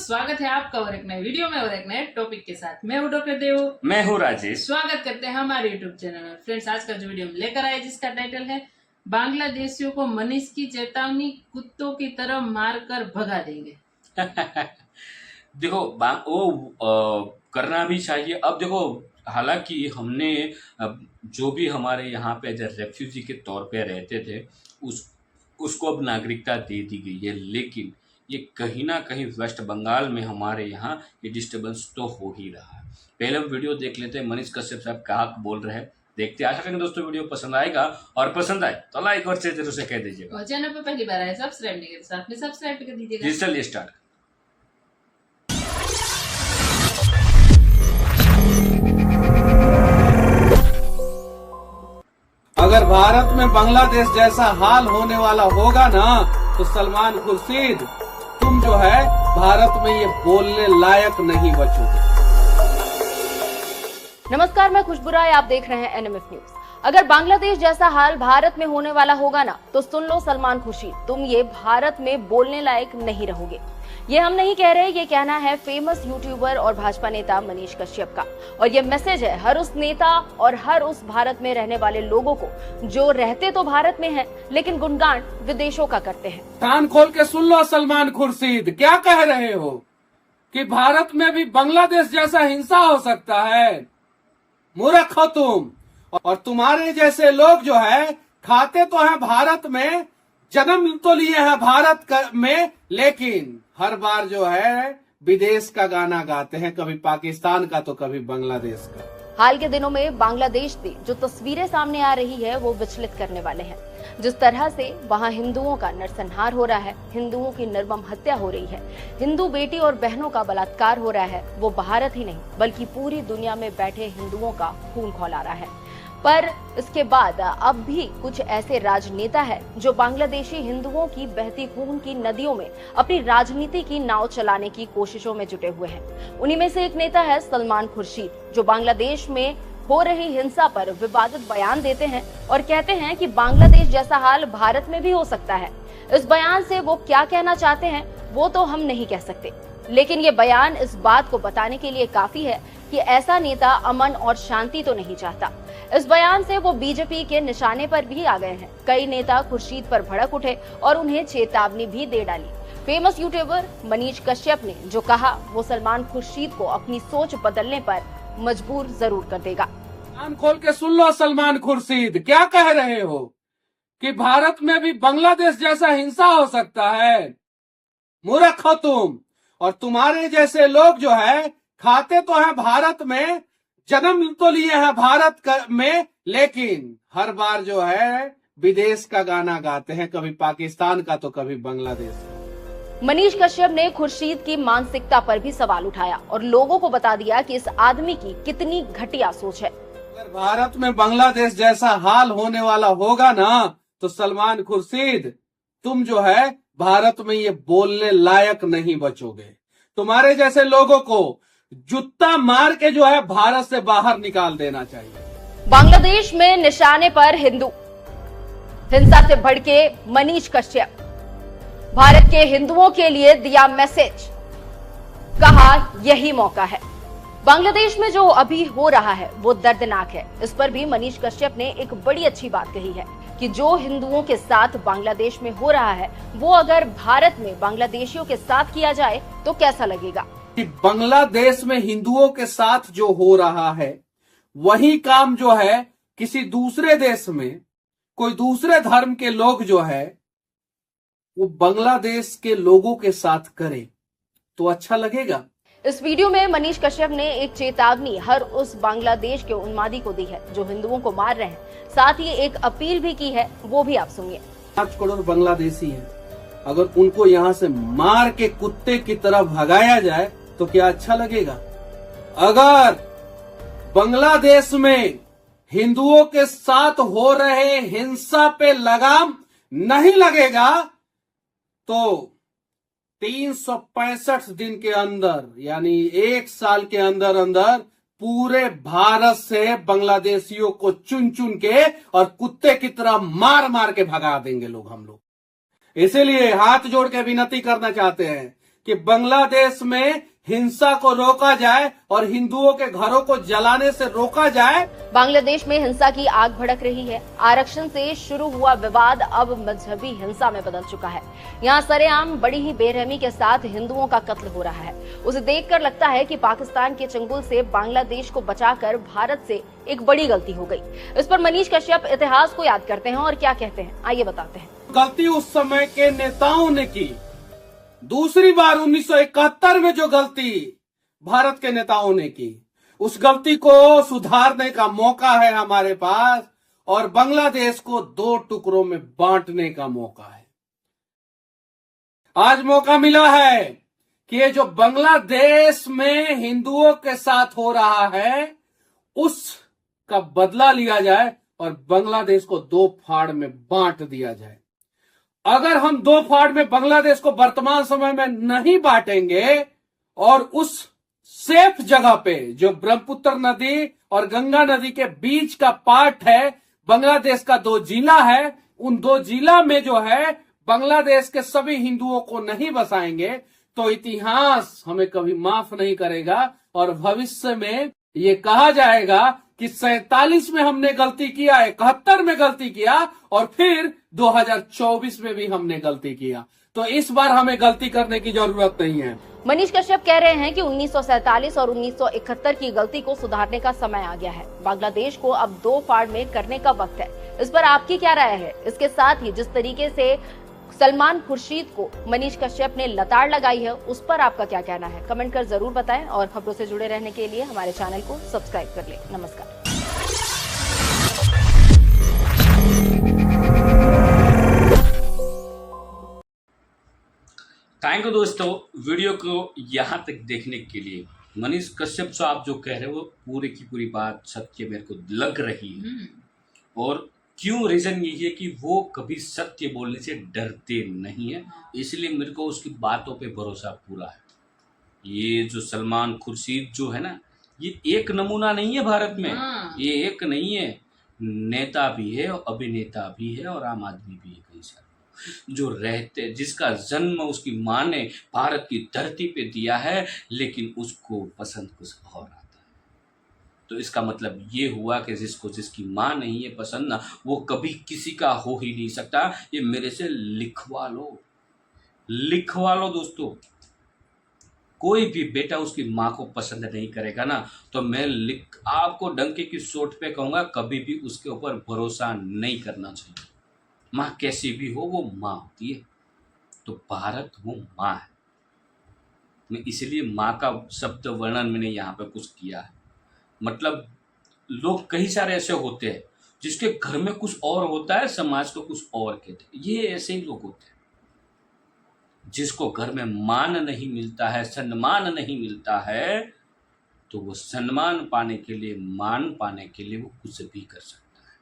स्वागत है आपका और एक नए वीडियो में और एक नए टॉपिक के साथ। मैं हूँ डॉक्टर देव, मैं हूँ राजेश। स्वागत करते हैं हमारे यूट्यूब चैनल में। फ्रेंड्स, आज का जो वीडियो हम लेकर आए जिसका टाइटल है बांग्लादेशियों को मनीष की चेतावनी, कुत्तों की तरह मारकर भगा देंगे। देखो करना भी चाहिए। अब देखो, हालांकि हमने जो भी हमारे यहाँ पे एज रेफ्यूजी के तौर पे रहते थे उसको अब नागरिकता दे दी गई है, लेकिन ये कहीं ना कहीं वेस्ट बंगाल में हमारे यहाँ ये डिस्टर्बेंस तो हो ही रहा है। पहले हम वीडियो देख लेते हैं, मनीष कश्यप साहब क्या बोल रहे हैं, देखते हैं। आशा करेंगे दोस्तों वीडियो पसंद आएगा, और पसंद आए तो लाइक और शेयर जरूर से कह दीजिएगा। और चैनल पर पहली बार आए सब्सक्राइब नहीं करते, साथ में सब्सक्राइब कर दीजिएगा। Digital start. अगर भारत में बांग्लादेश जैसा हाल होने वाला होगा ना, तो सलमान खुर्शीद, तुम जो है भारत में ये बोलने लायक नहीं बचोगे। नमस्कार, मैं खुशबू राय, आप देख रहे हैं एनएमएफ न्यूज। अगर बांग्लादेश जैसा हाल भारत में होने वाला होगा ना, तो सुन लो सलमान खुर्शीद, तुम ये भारत में बोलने लायक नहीं रहोगे। ये हम नहीं कह रहे, ये कहना है फेमस यूट्यूबर और भाजपा नेता मनीष कश्यप का। और ये मैसेज है हर उस नेता और हर उस भारत में रहने वाले लोगों को जो रहते तो भारत में हैं, लेकिन गुणगान विदेशों का करते हैं। कान खोल के सुन लो सलमान खुर्शीद, क्या कह रहे हो कि भारत में भी बांग्लादेश जैसा हिंसा हो सकता है? मूर्ख हो तुम। और तुम्हारे जैसे लोग जो है खाते तो हैं भारत में, जन्म तो लिए हैं भारत में, लेकिन हर बार जो है विदेश का गाना गाते हैं, कभी पाकिस्तान का तो कभी बांग्लादेश का। हाल के दिनों में बांग्लादेश से जो तस्वीरें सामने आ रही है वो विचलित करने वाले हैं। जिस तरह से वहां हिंदुओं का नरसंहार हो रहा है, हिंदुओं की निर्मम हत्या हो रही है, हिंदू बेटी और बहनों का बलात्कार हो रहा है, वो भारत ही नहीं बल्कि पूरी दुनिया में बैठे हिंदुओं का खून खौला रहा है। पर इसके बाद अब भी कुछ ऐसे राजनेता हैं जो बांग्लादेशी हिंदुओं की बहती खून की नदियों में अपनी राजनीति की नाव चलाने की कोशिशों में जुटे हुए हैं। उन्हीं में से एक नेता है सलमान खुर्शीद, जो बांग्लादेश में हो रही हिंसा पर विवादित बयान देते हैं और कहते हैं कि बांग्लादेश जैसा हाल भारत में भी हो सकता है। इस बयान से वो क्या कहना चाहते हैं वो तो हम नहीं कह सकते, लेकिन ये बयान इस बात को बताने के लिए काफी है कि ऐसा नेता अमन और शांति तो नहीं चाहता। इस बयान से वो बीजेपी के निशाने पर भी आ गए हैं। कई नेता खुर्शीद पर भड़क उठे और उन्हें चेतावनी भी दे डाली। फेमस यूट्यूबर मनीष कश्यप ने जो कहा वो सलमान खुर्शीद को अपनी सोच बदलने पर मजबूर जरूर कर देगा। कान खोल के सुन लो सलमान खुर्शीद, क्या कह रहे हो कि भारत में भी बांग्लादेश जैसा हिंसा हो सकता है? मूर्ख हो तुम। और तुम्हारे जैसे लोग जो है खाते तो हैं भारत में, जन्म तो लिए हैं भारत में, लेकिन हर बार जो है विदेश का गाना गाते हैं, कभी पाकिस्तान का तो कभी बांग्लादेश का। मनीष कश्यप ने खुर्शीद की मानसिकता पर भी सवाल उठाया और लोगों को बता दिया कि इस आदमी की कितनी घटिया सोच है। अगर भारत में बांग्लादेश जैसा हाल होने वाला होगा ना, तो सलमान खुर्शीद, तुम जो है भारत में ये बोलने लायक नहीं बचोगे। तुम्हारे जैसे लोगों को जूता मार के जो है भारत से बाहर निकाल देना चाहिए। बांग्लादेश में निशाने पर हिंदू, हिंसा से भड़के मनीष कश्यप, भारत के हिंदुओं के लिए दिया मैसेज, कहा यही मौका है। बांग्लादेश में जो अभी हो रहा है वो दर्दनाक है। इस पर भी मनीष कश्यप ने एक बड़ी अच्छी बात कही है कि जो हिंदुओं के साथ बांग्लादेश में हो रहा है वो अगर भारत में बांग्लादेशियों के साथ किया जाए तो कैसा लगेगा। कि बांग्लादेश में हिंदुओं के साथ जो हो रहा है वही काम जो है किसी दूसरे देश में कोई दूसरे धर्म के लोग जो है वो बांग्लादेश के लोगों के साथ करे तो अच्छा लगेगा। इस वीडियो में मनीष कश्यप ने एक चेतावनी हर उस बांग्लादेश के उन्मादी को दी है जो हिंदुओं को मार रहे हैं। साथ ही एक अपील भी की है, वो भी आप सुनिए। 5 करोड़ बांग्लादेशी हैं, अगर उनको यहाँ से मार के कुत्ते की तरह भगाया जाए तो क्या अच्छा लगेगा? अगर बांग्लादेश में हिंदुओं के साथ हो रहे हिंसा पे लगाम नहीं लगेगा तो 365 दिन के अंदर यानी 1 साल के अंदर अंदर पूरे भारत से बांग्लादेशियों को चुन चुन के और कुत्ते की तरह मार मार के भगा देंगे लोग, हम लोग। इसीलिए हाथ जोड़ के विनती करना चाहते हैं कि बांग्लादेश में हिंसा को रोका जाए और हिंदुओं के घरों को जलाने से रोका जाए। बांग्लादेश में हिंसा की आग भड़क रही है। आरक्षण से शुरू हुआ विवाद अब मजहबी हिंसा में बदल चुका है। यहाँ सरेआम बड़ी ही बेरहमी के साथ हिंदुओं का कत्ल हो रहा है। उसे देखकर लगता है कि पाकिस्तान के चंगुल से बांग्लादेश को बचाकर भारत से एक बड़ी गलती हो गई। इस पर मनीष कश्यप इतिहास को याद करते हैं और क्या कहते हैं, आइए बताते हैं। गलती उस समय के नेताओं ने की। दूसरी बार 1971 में जो गलती भारत के नेताओं ने की, उस गलती को सुधारने का मौका है हमारे पास और बांग्लादेश को 2 टुकड़ों में बांटने का मौका है। आज मौका मिला है कि ये जो बांग्लादेश में हिंदुओं के साथ हो रहा है उसका बदला लिया जाए और बांग्लादेश को 2 फाड़ में बांट दिया जाए। अगर हम 2 फाड़ में बांग्लादेश को वर्तमान समय में नहीं बांटेंगे और उस सेफ जगह पे जो ब्रह्मपुत्र नदी और गंगा नदी के बीच का पार्ट है, बांग्लादेश का 2 जिला है, उन 2 जिला में जो है बांग्लादेश के सभी हिंदुओं को नहीं बसाएंगे तो इतिहास हमें कभी माफ नहीं करेगा और भविष्य में ये कहा जाएगा कि 47 में हमने गलती किया, 71 में गलती किया और फिर 2024 में भी हमने गलती किया। तो इस बार हमें गलती करने की जरूरत नहीं है। मनीष कश्यप कह रहे हैं कि 1947 और 1971 की गलती को सुधारने का समय आ गया है। बांग्लादेश को अब 2 फाड़ में करने का वक्त है। इस पर आपकी क्या राय है? इसके साथ ही जिस तरीके से सलमान खुर्शीद को मनीष कश्यप ने लताड़ लगाई है, उस पर आपका क्या कहना है? कमेंट कर जरूर बताएं और खबरों से जुड़े रहने के लिए हमारे चैनल को सब्सक्राइब कर लें। नमस्कार। थैंक यू दोस्तों, वीडियो को यहाँ तक देखने के लिए। मनीष कश्यप साहब जो कह रहे हैं वो पूरी की पूरी बात सत्य मेरे को लग रही है। और क्यों, रीज़न यही है कि वो कभी सत्य बोलने से डरते नहीं है, इसलिए मेरे को उसकी बातों पे भरोसा पूरा है। ये जो सलमान खुर्शीद जो है ना, ये एक नमूना नहीं है भारत में, ये एक नहीं है, नेता भी है और अभिनेता भी है और आम आदमी भी है कई सारे जो रहते, जिसका जन्म उसकी माँ ने भारत की धरती पे दिया है, लेकिन उसको पसंद कुछ और आता है। तो इसका मतलब ये हुआ कि जिसको जिसकी माँ नहीं है पसंद ना, वो कभी किसी का हो ही नहीं सकता। ये मेरे से लिखवा लो दोस्तों। कोई भी बेटा उसकी माँ को पसंद नहीं करेगा ना, तो मैं आपको डंके की चोट पे कहूँगा, कभी भी उसके ऊपर भरोसा नहीं करना चाहिए। माँ कैसी भी हो, वो माँ होती है। तो भारत वो माँ है। मैं इसलिए माँ का शब्द वर्णन मैंने यहाँ पे कुछ किया है। मतलब लोग कई सारे ऐसे होते हैं जिसके घर में कुछ और होता है, समाज को कुछ और कहते हैं। ये ऐसे ही लोग होते हैं जिसको घर में मान नहीं मिलता है, सम्मान नहीं मिलता है, तो वो सम्मान पाने के लिए, मान पाने के लिए वो कुछ भी कर सकता है।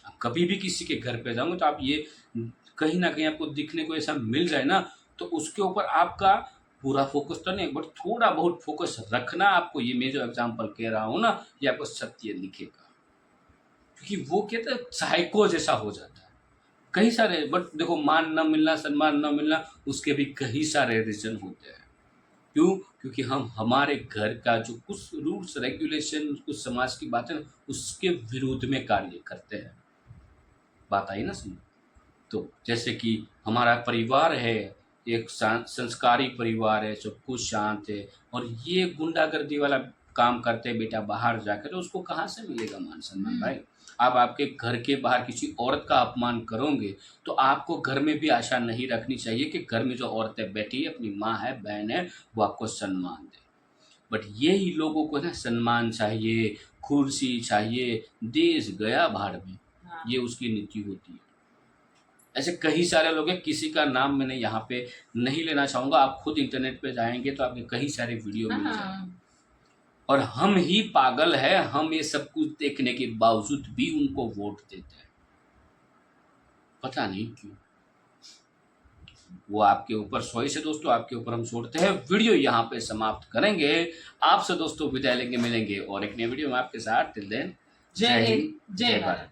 आप कभी भी किसी के घर पे जाओगे तो आप ये कहीं ना कहीं आपको दिखने को ऐसा मिल जाए ना, तो उसके ऊपर आपका पूरा फोकस तो नहीं, बट थोड़ा बहुत फोकस रखना। आपको ये मैं जो एग्जाम्पल कह रहा हूँ ना, ये आपको सत्य दिखेगा, क्योंकि वो कहते हैं साइको जैसा हो जाता है। कई सारे, बट देखो, मान न मिलना, सम्मान न मिलना, उसके भी कई सारे रीजन होते हैं। क्यों? क्योंकि हम हमारे घर का जो कुछ रूल्स रेगुलेशन, कुछ समाज की बातें, उसके विरुद्ध में कार्य करते हैं। बात आई ना समझ? तो जैसे कि हमारा परिवार है, एक संस्कारी परिवार है, सब कुछ शांत है, और ये गुंडागर्दी वाला काम करते हैं बेटा बाहर जाकर, तो उसको कहाँ से मिलेगा मान सम्मान भाई? आप आपके घर के बाहर किसी औरत का अपमान करोगे तो आपको घर में भी आशा नहीं रखनी चाहिए कि घर में जो औरतें बैठी है, अपनी माँ है, बहन है, वो आपको सम्मान दे। बट यही लोगों को ना सम्मान चाहिए, कुर्सी चाहिए, देश गया भाड़ में, ये उसकी नीति होती है। ऐसे कई सारे लोग हैं, किसी का नाम मैंने यहाँ पे नहीं लेना चाहूँगा, आप खुद इंटरनेट पे जाएंगे तो आपके कई सारे वीडियो मिल जाएंगे। और हम ही पागल है, हम ये सब कुछ देखने के बावजूद भी उनको वोट देते हैं, पता नहीं क्यों। वो आपके ऊपर चॉइस है दोस्तों, आपके ऊपर हम छोड़ते हैं। वीडियो यहाँ पे समाप्त करेंगे, आपसे दोस्तों विदाई लेंगे, मिलेंगे और एक नए वीडियो में आपके साथ। टिल देन, जय हिंद, जय भारत।